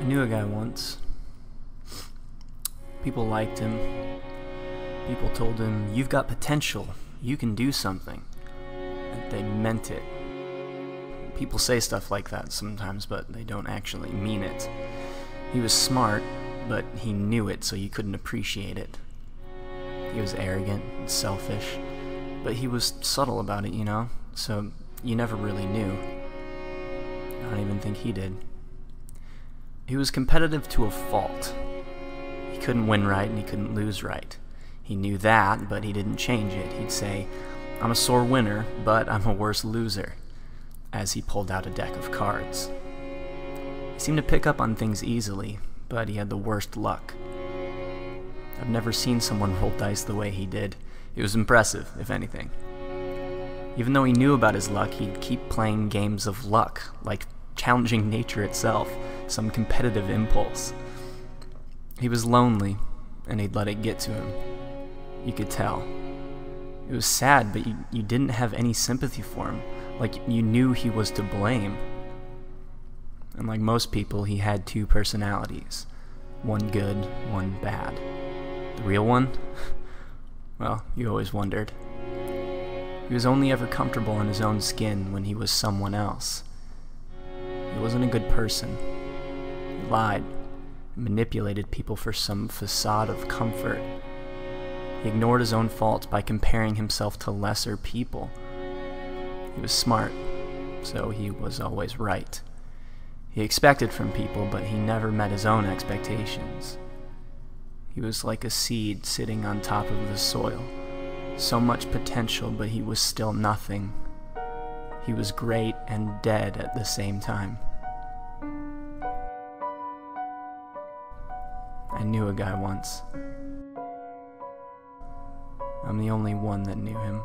knew a guy once. People liked him. People told him, "You've got potential. You can do something." And they meant it. People say stuff like that sometimes, but they don't actually mean it. He was smart, but he knew it, so you couldn't appreciate it. He was arrogant and selfish, but he was subtle about it, you know? So you never really knew. I don't even think he did. He was competitive to a fault. He couldn't win right and he couldn't lose right. He knew that, but he didn't change it. He'd say, "I'm a sore winner, but I'm a worse loser," as he pulled out a deck of cards. He seemed to pick up on things easily, but he had the worst luck. I've never seen someone roll dice the way he did. It was impressive, if anything. Even though he knew about his luck, he'd keep playing games of luck, like challenging nature itself, some competitive impulse. He was lonely, and he'd let it get to him. You could tell. It was sad, but you didn't have any sympathy for him, like you knew he was to blame. And like most people, he had two personalities. One good, one bad. The real one? Well, you always wondered. He was only ever comfortable in his own skin when he was someone else. He wasn't a good person. He lied, and manipulated people for some facade of comfort. He ignored his own faults by comparing himself to lesser people. He was smart, so he was always right. He expected from people, but he never met his own expectations. He was like a seed sitting on top of the soil. So much potential, but he was still nothing. He was great and dead at the same time. I knew a guy once. I'm the only one that knew him.